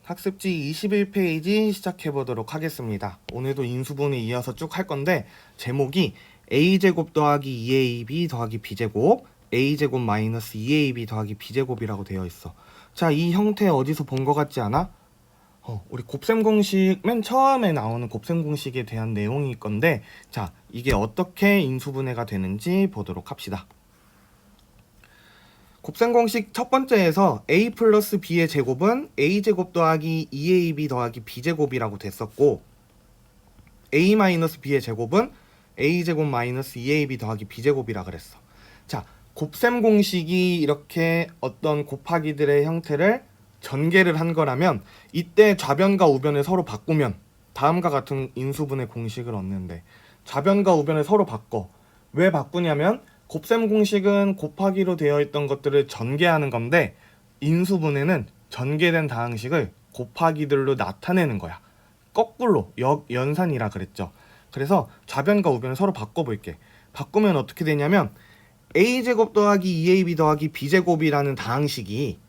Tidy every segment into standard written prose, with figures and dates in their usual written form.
학습지 21페이지 시작해 보도록 하겠습니다. 오늘도 인수분해 이어서 쭉 할 건데 제목이 a제곱 더하기 2ab 더하기 b제곱 a제곱 마이너스 2ab 더하기 b제곱이라고 되어 있어. 자, 이 형태 어디서 본 것 같지 않아? 우리 곱셈 공식 맨 처음에 나오는 곱셈 공식에 대한 내용일 건데, 자, 이게 어떻게 인수분해가 되는지 보도록 합시다. 곱셈 공식 첫 번째에서 a 플러스 b의 제곱은 a제곱 더하기 2ab 더하기 b제곱이라고 됐었고, a 마이너스 b의 제곱은 a제곱 마이너스 2ab 더하기 b제곱이라 그랬어. 자, 곱셈 공식이 이렇게 어떤 곱하기들의 형태를 전개를 한 거라면 이때 좌변과 우변을 서로 바꾸면 다음과 같은 인수분해 공식을 얻는데, 좌변과 우변을 서로 바꿔. 왜 바꾸냐면 곱셈 공식은 곱하기로 되어 있던 것들을 전개하는 건데, 인수분해는 전개된 다항식을 곱하기들로 나타내는 거야. 거꾸로 역연산이라 그랬죠. 그래서 좌변과 우변을 서로 바꿔볼게. 바꾸면 어떻게 되냐면 a제곱 더하기 2ab 더하기 b제곱이라는 다항식이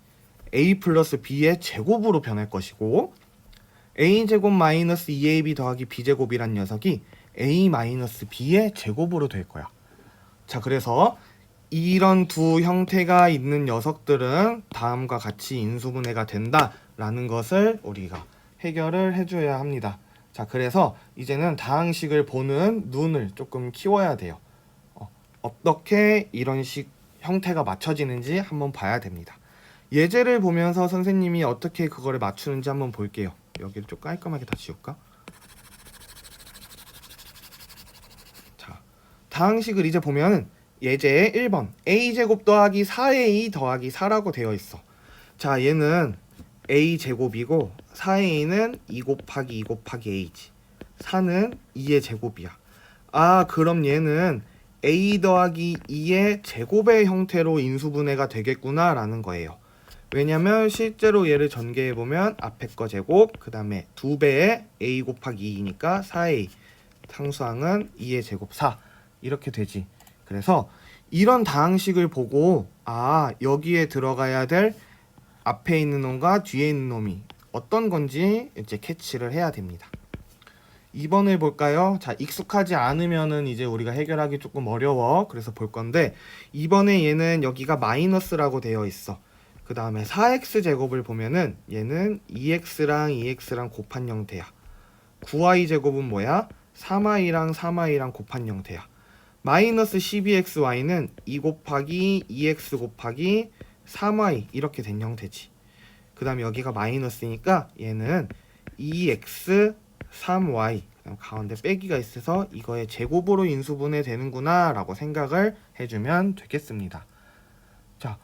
a 플러스 b의 제곱으로 변할 것이고, a제곱 마이너스 2ab 더하기 b제곱이란 녀석이 a 마이너스 b의 제곱으로 될 거야. 자, 그래서 이런 두 형태가 있는 녀석들은 다음과 같이 인수분해가 된다라는 것을 우리가 해결을 해줘야 합니다. 자, 그래서 이제는 다항식을 보는 눈을 조금 키워야 돼요. 어떻게 이런 식 형태가 맞춰지는지 한번 봐야 됩니다. 예제를 보면서 선생님이 어떻게 그거를 맞추는지 한번 볼게요. 여기를 좀 깔끔하게 다 지울까? 자, 다항식을 이제 보면 예제 1번 a제곱 더하기 4a 더하기 4라고 되어 있어. 자, 얘는 a제곱이고 4a는 2 곱하기 2 곱하기 a지. 4는 2의 제곱이야. 아, 그럼 얘는 a 더하기 2의 제곱의 형태로 인수분해가 되겠구나 라는 거예요. 왜냐면 실제로 얘를 전개해보면 앞에 거 제곱, 그 다음에 2배의 a 곱하기 2니까 4a, 상수항은 2의 제곱 4 이렇게 되지. 그래서 이런 다항식을 보고 여기에 들어가야 될 앞에 있는 놈과 뒤에 있는 놈이 어떤 건지 이제 캐치를 해야 됩니다. 2번을 볼까요? 자, 익숙하지 않으면은 이제 우리가 해결하기 조금 어려워. 그래서 볼 건데, 2번에 얘는 여기가 마이너스라고 되어 있어. 그 다음에 4x 제곱을 보면은 얘는 2x랑 2x랑 곱한 형태야. 9y 제곱은 뭐야? 3y랑 3y랑 곱한 형태야. 마이너스 12xy는 2 곱하기 2x 곱하기 3y 이렇게 된 형태지. 그 다음에 여기가 마이너스니까 얘는 2x 3y 가운데 빼기가 있어서 이거의 제곱으로 인수분해 되는구나 라고 생각을 해주면 되겠습니다. 자,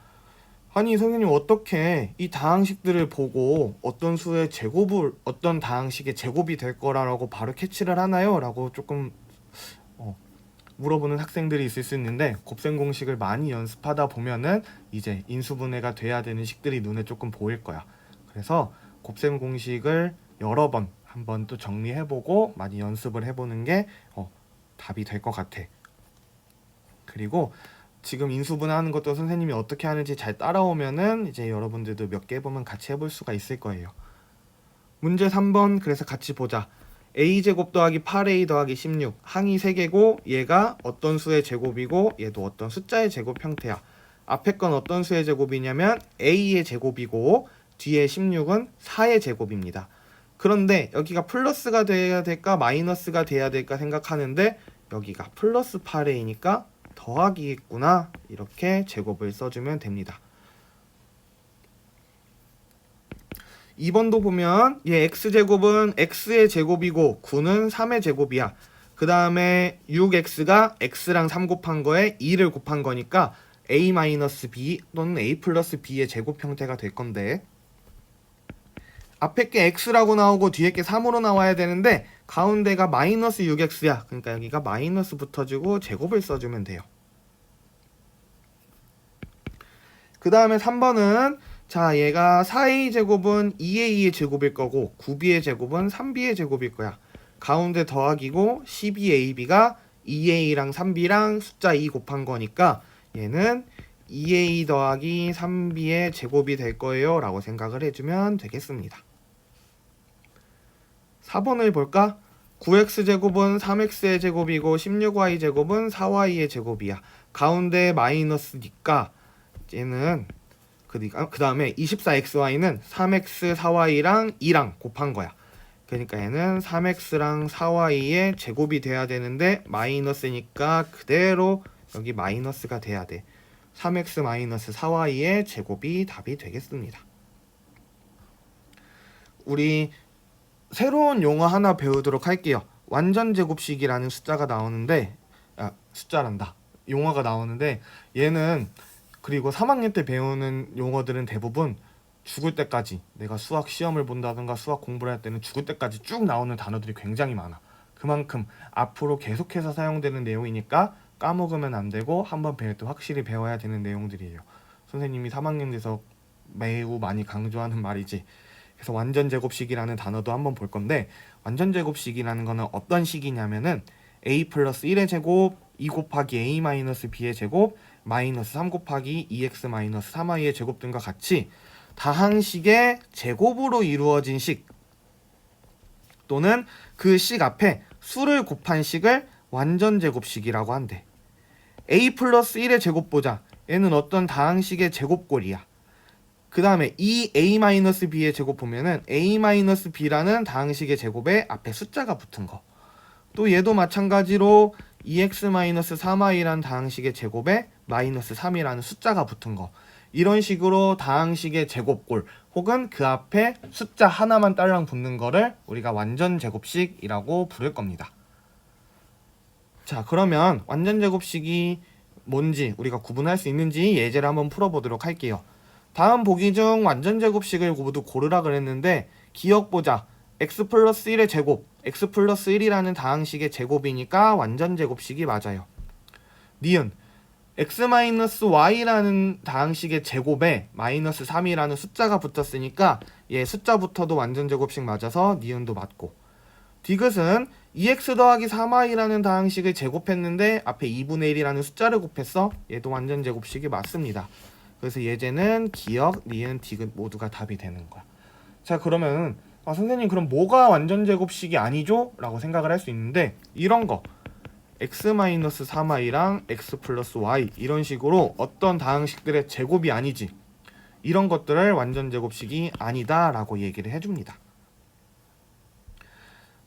아니 선생님 어떻게 이 다항식들을 보고 어떤 수의 제곱을 어떤 다항식의 제곱이 될 거라고 바로 캐치를 하나요? 라고 조금 물어보는 학생들이 있을 수 있는데, 곱셈 공식을 많이 연습하다 보면은 이제 인수분해가 돼야 되는 식들이 눈에 조금 보일 거야. 그래서 곱셈 공식을 여러 번 한번 또 정리해보고 많이 연습을 해보는 게 답이 될 것 같아. 그리고 지금 인수분해하는 것도 선생님이 어떻게 하는지 잘 따라오면은 이제 여러분들도 몇 개 해보면 같이 해볼 수가 있을 거예요. 문제 3번 그래서 같이 보자. a제곱 더하기 8a 더하기 16 항이 3개고 얘가 어떤 수의 제곱이고 얘도 어떤 숫자의 제곱 형태야. 앞에 건 어떤 수의 제곱이냐면 a의 제곱이고 뒤에 16은 4의 제곱입니다. 그런데 여기가 플러스가 돼야 될까 마이너스가 돼야 될까 생각하는데 여기가 플러스 8a니까 더하기겠구나, 이렇게 제곱을 써주면 됩니다. 2번도 보면 얘 x제곱은 x의 제곱이고 9는 3의 제곱이야. 그 다음에 6x가 x랑 3 곱한 거에 2를 곱한 거니까 a-b 또는 a 플러스 b의 제곱 형태가 될 건데, 앞에 게 x라고 나오고 뒤에 게 3으로 나와야 되는데 가운데가 마이너스 6x야. 그러니까 여기가 마이너스 붙어주고 제곱을 써주면 돼요. 그 다음에 3번은 자, 얘가 4a 제곱은 2a의 제곱일 거고 9b의 제곱은 3b의 제곱일 거야. 가운데 더하기고 12ab가 2a랑 3b랑 숫자 2 곱한 거니까 얘는 2a 더하기 3b의 제곱이 될 거예요 라고 생각을 해주면 되겠습니다. 4번을 볼까? 9x제곱은 3x의 제곱이고 16y제곱은 4y의 제곱이야. 가운데 마이너스니까 얘는 그 다음에 24xy는 3x 4y랑 2랑 곱한 거야. 그러니까 얘는 3x랑 4y의 제곱이 돼야 되는데 마이너스니까 그대로 여기 마이너스가 돼야 돼. 3x 마이너스 4y의 제곱이 답이 되겠습니다. 우리 새로운 용어 하나 배우도록 할게요. 완전제곱식이라는 숫자가 나오는데 숫자란다. 용어가 나오는데 얘는 그리고 3학년 때 배우는 용어들은 대부분 죽을 때까지 내가 수학 시험을 본다든가 수학 공부를 할 때는 죽을 때까지 쭉 나오는 단어들이 굉장히 많아. 그만큼 앞으로 계속해서 사용되는 내용이니까 까먹으면 안 되고 한번 배울 때 확실히 배워야 되는 내용들이에요. 선생님이 3학년 돼서 매우 많이 강조하는 말이지. 그래서 완전제곱식이라는 단어도 한번 볼 건데 완전제곱식이라는 거는 어떤 식이냐면은 a 플러스 1의 제곱 2 곱하기 a 마이너스 b의 제곱 마이너스 3 곱하기 2x 마이너스 3y의 제곱 등과 같이 다항식의 제곱으로 이루어진 식 또는 그 식 앞에 수를 곱한 식을 완전제곱식이라고 한대. a 플러스 1의 제곱 보자. 얘는 어떤 다항식의 제곱꼴이야. 그 다음에 이 a-b의 제곱 보면은 a-b라는 다항식의 제곱에 앞에 숫자가 붙은 거. 또 얘도 마찬가지로 2x-3y라는 다항식의 제곱에 마이너스 3이라는 숫자가 붙은 거. 이런 식으로 다항식의 제곱꼴 혹은 그 앞에 숫자 하나만 딸랑 붙는 거를 우리가 완전제곱식이라고 부를 겁니다. 자, 그러면 완전제곱식이 뭔지 우리가 구분할 수 있는지 예제를 한번 풀어보도록 할게요. 다음 보기 중 완전제곱식을 모두 고르라 그랬는데 기억보자. x 플러스 1의 제곱, x 플러스 1이라는 다항식의 제곱이니까 완전제곱식이 맞아요. 니은 x 마이너스 y라는 다항식의 제곱에 마이너스 3이라는 숫자가 붙었으니까 얘 숫자부터도 완전제곱식 맞아서 니은도 맞고, 디귿은 2x 더하기 3y라는 다항식을 제곱했는데 앞에 2분의 1이라는 숫자를 곱했어. 얘도 완전제곱식이 맞습니다. 그래서 예제는 기억, 니은, 디귿 모두가 답이 되는 거야. 자, 그러면 선생님 그럼 뭐가 완전제곱식이 아니죠? 라고 생각을 할 수 있는데 이런 거 x-3y랑 x 플러스 y 이런 식으로 어떤 다항식들의 제곱이 아니지, 이런 것들을 완전제곱식이 아니다 라고 얘기를 해줍니다.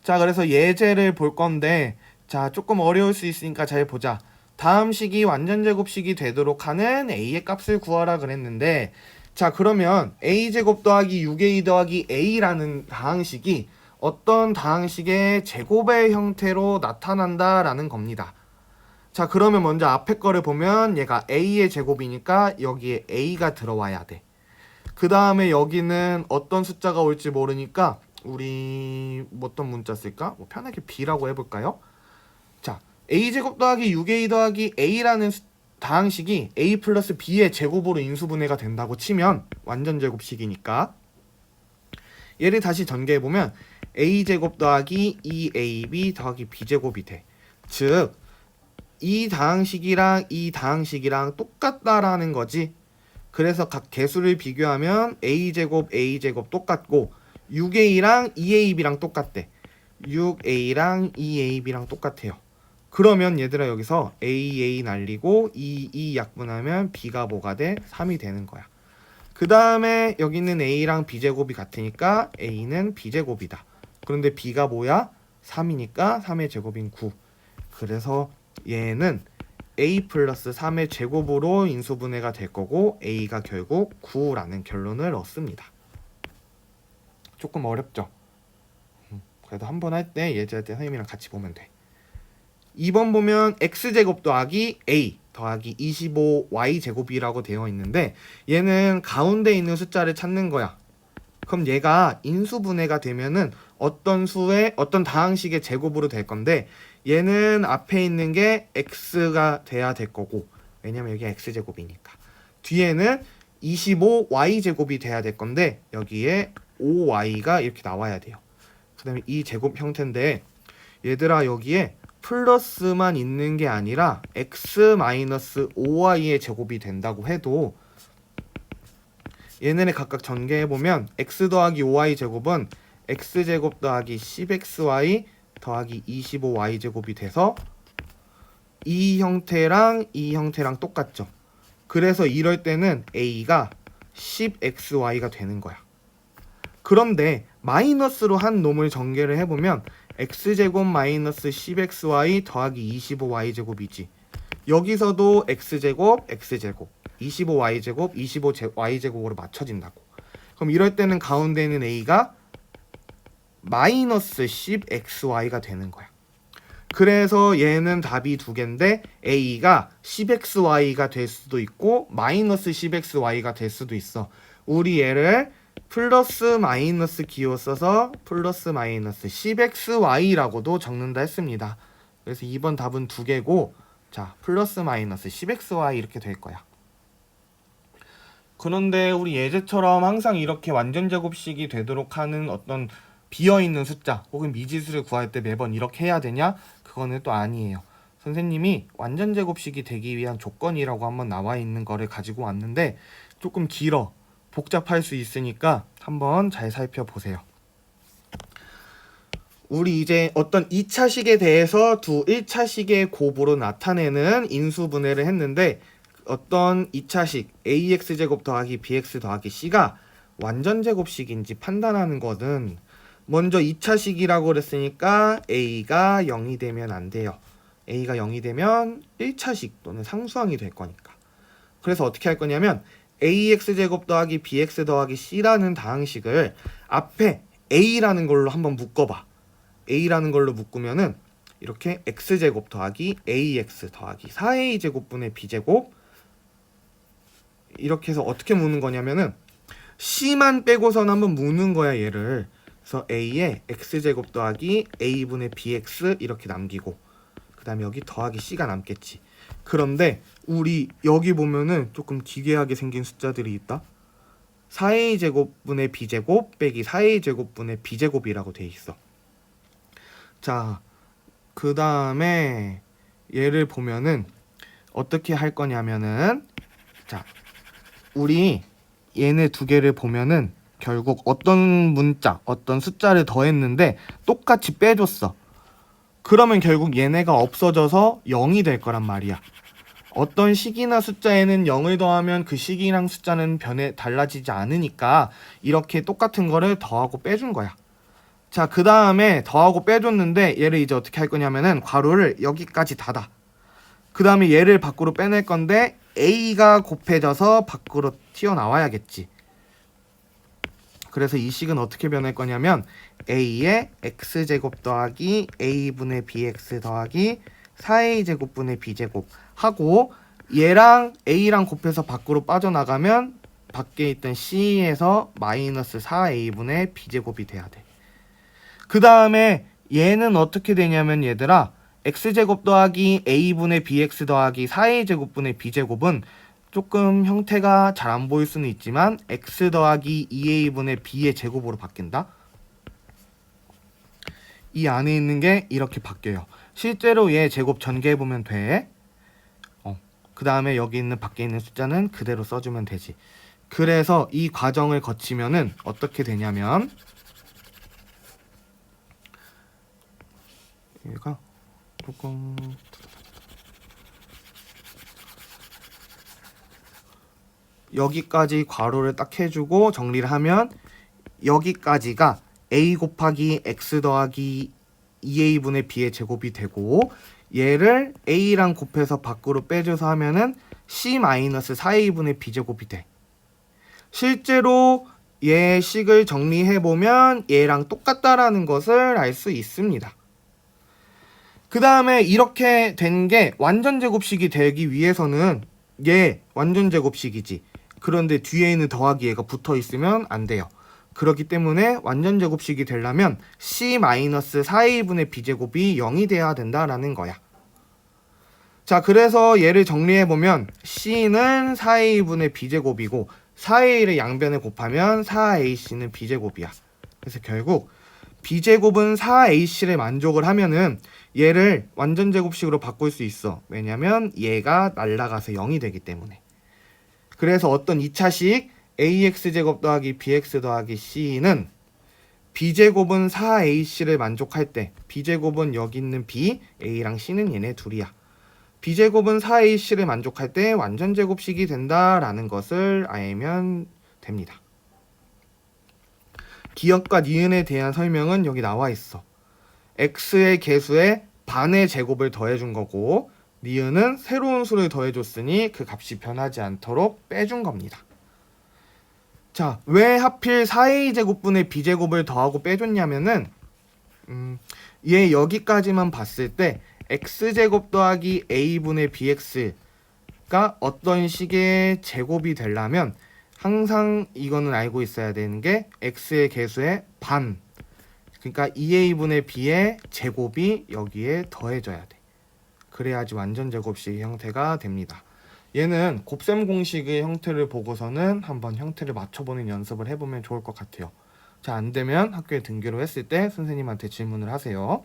자, 그래서 예제를 볼 건데 자, 조금 어려울 수 있으니까 잘 보자. 다음 식이 완전제곱식이 되도록 하는 a의 값을 구하라 그랬는데, 자, 그러면 a제곱 더하기 6a 더하기 a라는 다항식이 어떤 다항식의 제곱의 형태로 나타난다라는 겁니다. 자, 그러면 먼저 앞에 거를 보면 얘가 a의 제곱이니까 여기에 a가 들어와야 돼. 그 다음에 여기는 어떤 숫자가 올지 모르니까 우리 어떤 문자 쓸까? 편하게 b라고 해볼까요? 자, a제곱 더하기 6a 더하기 a라는 다항식이 a 플러스 b의 제곱으로 인수분해가 된다고 치면 완전제곱식이니까 얘를 다시 전개해보면 a제곱 더하기 2ab 더하기 b제곱이 돼. 즉, 이 다항식이랑 이 다항식이랑 똑같다라는 거지. 그래서 각 개수를 비교하면 a제곱 똑같고 6a랑 2ab랑 똑같대. 6a랑 2ab랑 똑같아요. 그러면 얘들아 여기서 a 날리고 2 약분하면 b가 뭐가 돼? 3이 되는 거야. 그 다음에 여기는 a랑 b제곱이 같으니까 a는 b제곱이다. 그런데 b가 뭐야? 3이니까 3의 제곱인 9. 그래서 얘는 a 플러스 3의 제곱으로 인수분해가 될 거고 a가 결국 9라는 결론을 얻습니다. 조금 어렵죠? 그래도 한 번 할 때 예제할 때 선생님이랑 같이 보면 돼. 2번 보면 x제곱 더하기 a 더하기 25y제곱이라고 되어 있는데 얘는 가운데 있는 숫자를 찾는 거야. 그럼 얘가 인수분해가 되면은 어떤 수의 어떤 다항식의 제곱으로 될 건데 얘는 앞에 있는 게 x가 돼야 될 거고, 왜냐면 여기 x제곱이니까. 뒤에는 25y제곱이 돼야 될 건데 여기에 5y가 이렇게 나와야 돼요. 그 다음에 이 제곱 형태인데 얘들아 여기에 플러스만 있는 게 아니라 x-5y의 제곱이 된다고 해도 얘네를 각각 전개해보면 x 더하기 5y 제곱은 x제곱 더하기 10xy 더하기 25y제곱이 돼서 이 형태랑 이 형태랑 똑같죠. 그래서 이럴 때는 a가 10xy가 되는 거야. 그런데 마이너스로 한 놈을 전개를 해보면 x제곱 마이너스 10xy 더하기 25y제곱이지. 여기서도 x제곱, x제곱, 25y제곱, 25y제곱으로 맞춰진다고. 그럼 이럴 때는 가운데 있는 a가 마이너스 10xy가 되는 거야. 그래서 얘는 답이 두 개인데 a가 10xy가 될 수도 있고 마이너스 10xy가 될 수도 있어. 우리 얘를 플러스 마이너스 기호 써서 플러스 마이너스 10xy라고도 적는다 했습니다. 그래서 2번 답은 두 개고, 자, 플러스 마이너스 10xy 이렇게 될 거야. 그런데 우리 예제처럼 항상 이렇게 완전제곱식이 되도록 하는 어떤 비어있는 숫자 혹은 미지수를 구할 때 매번 이렇게 해야 되냐? 그거는 또 아니에요. 선생님이 완전제곱식이 되기 위한 조건이라고 한번 나와 있는 거를 가지고 왔는데 조금 길어, 복잡할 수 있으니까 한번 잘 살펴보세요. 우리 이제 어떤 2차식에 대해서 두 1차식의 곱으로 나타내는 인수분해를 했는데, 어떤 2차식 ax제곱 더하기 bx 더하기 c가 완전제곱식인지 판단하는 거는 먼저 2차식이라고 그랬으니까 a가 0이 되면 안 돼요. a가 0이 되면 1차식 또는 상수항이 될 거니까. 그래서 어떻게 할 거냐면 ax제곱 더하기 bx 더하기 c라는 다항식을 앞에 a라는 걸로 한번 묶어봐. a라는 걸로 묶으면은 이렇게 x제곱 더하기 ax 더하기 4a제곱분의 b제곱, 이렇게 해서 어떻게 묶는 거냐면은 c만 빼고선 한번 묶는 거야, 얘를. 그래서 a에 x제곱 더하기 a분의 bx 이렇게 남기고, 그 다음에 여기 더하기 c가 남겠지. 그런데 우리 여기 보면은 조금 기괴하게 생긴 숫자들이 있다. 4a제곱분의 b제곱 빼기 4a제곱분의 b제곱이라고 돼 있어. 자, 그 다음에 얘를 보면은 어떻게 할 거냐면은, 자, 우리 얘네 두 개를 보면은 결국 어떤 문자, 어떤 숫자를 더했는데 똑같이 빼줬어. 그러면 결국 얘네가 없어져서 0이 될 거란 말이야. 어떤 식이나 숫자에는 0을 더하면 그 식이랑 숫자는 달라지지 않으니까 이렇게 똑같은 거를 더하고 빼준 거야. 자, 그 다음에 더하고 빼줬는데 얘를 이제 어떻게 할 거냐면은 괄호를 여기까지 닫아. 그 다음에 얘를 밖으로 빼낼 건데 a가 곱해져서 밖으로 튀어나와야겠지. 그래서 이 식은 어떻게 변할 거냐면 a에 x제곱 더하기 a분의 bx 더하기 4a제곱분의 b제곱 하고, 얘랑 a랑 곱해서 밖으로 빠져나가면 밖에 있던 c에서 마이너스 4a분의 b제곱이 돼야 돼. 그 다음에 얘는 어떻게 되냐면 얘들아, x제곱 더하기 a분의 bx 더하기 4a제곱분의 b제곱은 조금 형태가 잘 안 보일 수는 있지만 x 더하기 2a분의 b의 제곱으로 바뀐다. 이 안에 있는 게 이렇게 바뀌어요. 실제로 얘 제곱 전개해보면 돼. 그 다음에 여기 있는 밖에 있는 숫자는 그대로 써주면 되지. 그래서 이 과정을 거치면은 어떻게 되냐면 얘가 조금 여기까지 괄호를 딱 해주고 정리를 하면 여기까지가 a 곱하기 x 더하기 2a분의 b의 제곱이 되고, 얘를 a랑 곱해서 밖으로 빼줘서 하면은 c-4a분의 b제곱이 돼. 실제로 얘 식을 정리해보면 얘랑 똑같다라는 것을 알 수 있습니다. 그 다음에 이렇게 된 게 완전제곱식이 되기 위해서는 얘 완전제곱식이지. 그런데 뒤에 있는 더하기 얘가 붙어 있으면 안 돼요. 그렇기 때문에 완전제곱식이 되려면 c-4a분의 b제곱이 0이 돼야 된다라는 거야. 자, 그래서 얘를 정리해보면 c는 4a분의 b제곱이고 4a를 양변에 곱하면 4ac는 b제곱이야. 그래서 결국 b제곱은 4ac를 만족을 하면은 얘를 완전제곱식으로 바꿀 수 있어. 왜냐면 얘가 날라가서 0이 되기 때문에. 그래서 어떤 2차식 ax제곱 더하기 bx 더하기 c는 b제곱은 4ac를 만족할 때 b제곱은 여기 있는 b, a랑 c는 얘네 둘이야. b제곱은 4ac를 만족할 때 완전제곱식이 된다라는 것을 알면 됩니다. 기억과 니은에 대한 설명은 여기 나와 있어. x의 개수에 반의 제곱을 더해준 거고 니은은 새로운 수를 더해줬으니 그 값이 변하지 않도록 빼준 겁니다. 자, 왜 하필 4a제곱분의 b제곱을 더하고 빼줬냐면은 얘 여기까지만 봤을 때 x제곱 더하기 a분의 bx가 어떤 식의 제곱이 되려면 항상 이거는 알고 있어야 되는 게 x의 개수의 반, 그러니까 2a분의 b의 제곱이 여기에 더해져야 돼. 그래야지 완전 제곱식 형태가 됩니다. 얘는 곱셈 공식의 형태를 보고서는 한번 형태를 맞춰보는 연습을 해보면 좋을 것 같아요. 자, 안되면 학교에 등교를 했을 때 선생님한테 질문을 하세요.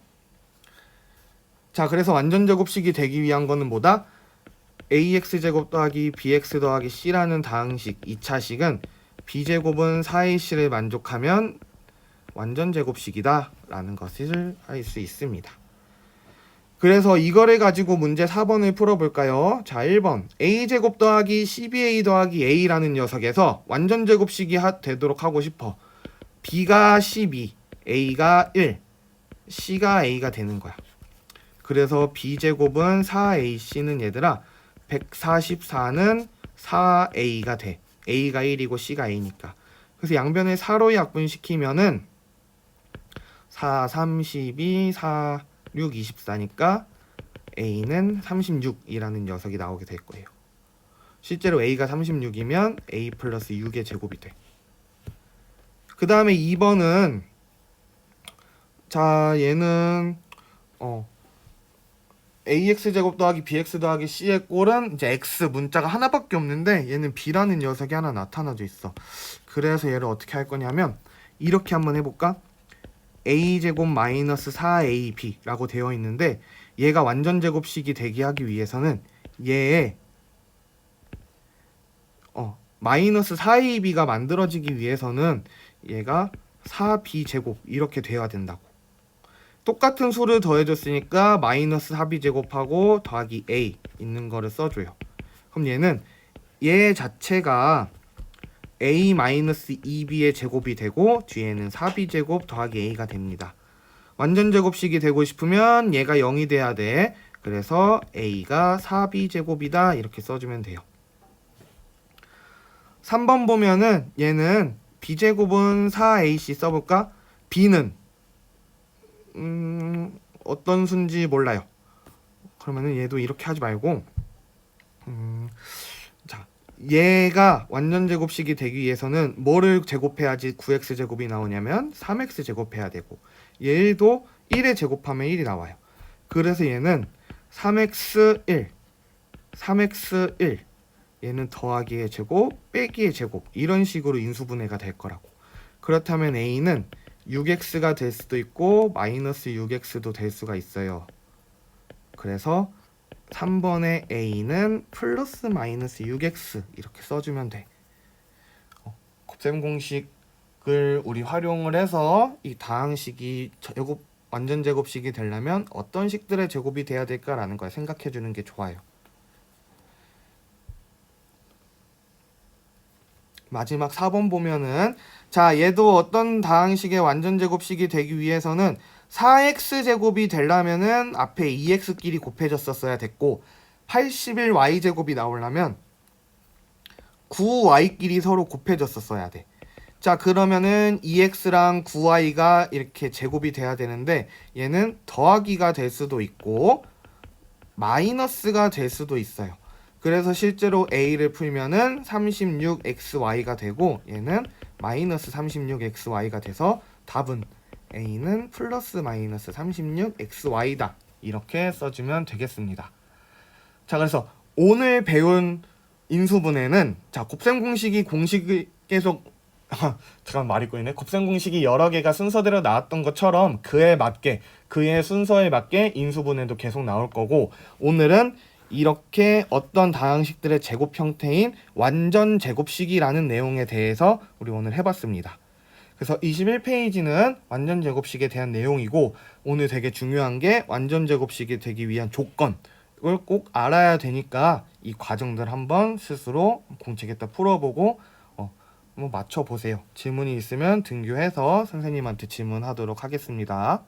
자, 그래서 완전 제곱식이 되기 위한 거는 뭐다? ax제곱 더하기 bx 더하기 c라는 다항식 2차식은 b제곱은 4ac를 만족하면 완전 제곱식이다 라는 것을 알 수 있습니다. 그래서 이거를 가지고 문제 4번을 풀어볼까요? 자, 1번 a제곱 더하기 12a 더하기 a라는 녀석에서 완전 제곱식이 되도록 하고 싶어. b가 12, a가 1, c가 a가 되는 거야. 그래서 b제곱은 4ac는 얘들아 144는 4a가 돼. a가 1이고 c가 a니까. 그래서 양변을 4로 약분시키면은 4, 32, 4, 6, 24니까 a는 36이라는 녀석이 나오게 될 거예요. 실제로 a가 36이면 a 플러스 6의 제곱이 돼. 그 다음에 2번은 자, 얘는 ax제곱 더하기 bx 더하기 c의 꼴은 이제 x 문자가 하나밖에 없는데 얘는 b라는 녀석이 하나 나타나져 있어. 그래서 얘를 어떻게 할 거냐면 이렇게 한번 해볼까? a제곱 마이너스 4ab라고 되어 있는데 얘가 완전 제곱식이 되게 하기 위해서는 얘의 마이너스 4ab가 만들어지기 위해서는 얘가 4b제곱 이렇게 돼야 된다고. 똑같은 수를 더해줬으니까 마이너스 4b제곱하고 더하기 a 있는 거를 써줘요. 그럼 얘는 얘 자체가 a 마이너스 2b의 제곱이 되고 뒤에는 4b제곱 더하기 a가 됩니다. 완전 제곱식이 되고 싶으면 얘가 0이 돼야 돼. 그래서 a가 4b제곱이다 이렇게 써주면 돼요. 3번 보면은 얘는 b제곱은 4ac 써볼까? b는 어떤 수인지 몰라요. 그러면은 얘도 이렇게 하지 말고 자, 얘가 완전 제곱식이 되기 위해서는 뭐를 제곱해야지 9x 제곱이 나오냐면 3x 제곱해야 되고 얘도 1에 제곱하면 1이 나와요. 그래서 얘는 3x1 3x1 얘는 더하기의 제곱 빼기의 제곱 이런 식으로 인수분해가 될 거라고. 그렇다면 a는 6x가 될 수도 있고 마이너스 6x도 될 수가 있어요. 그래서 3번의 a는 플러스 마이너스 6x 이렇게 써주면 돼. 곱셈 공식을 우리 활용을 해서 이 다항식이 제곱 완전 제곱식이 되려면 어떤 식들의 제곱이 돼야 될까라는 걸 생각해 주는 게 좋아요. 마지막 4번 보면은 자, 얘도 어떤 다항식의 완전 제곱식이 되기 위해서는 4x제곱이 되려면은 앞에 2x끼리 곱해졌었어야 됐고 81y제곱이 나오려면 9y끼리 서로 곱해졌었어야 돼. 자, 그러면은 2x랑 9y가 이렇게 제곱이 돼야 되는데 얘는 더하기가 될 수도 있고 마이너스가 될 수도 있어요. 그래서 실제로 a를 풀면은 36xy가 되고 얘는 마이너스 36xy가 돼서 답은 a는 플러스 마이너스 36xy다 이렇게 써주면 되겠습니다. 자, 그래서 오늘 배운 인수분해는 자, 곱셈 공식이 계속 잠깐 말이 꼬이네. 곱셈 공식이 여러 개가 순서대로 나왔던 것처럼 그에 맞게 그의 순서에 맞게 인수분해도 계속 나올 거고 오늘은 이렇게 어떤 다항식들의 제곱 형태인 완전 제곱식이라는 내용에 대해서 우리 오늘 해봤습니다. 그래서 21페이지는 완전 제곱식에 대한 내용이고 오늘 되게 중요한 게 완전 제곱식이 되기 위한 조건 이걸 꼭 알아야 되니까 이 과정들 한번 스스로 공책에다 풀어보고 한번 맞춰보세요. 질문이 있으면 등교해서 선생님한테 질문하도록 하겠습니다.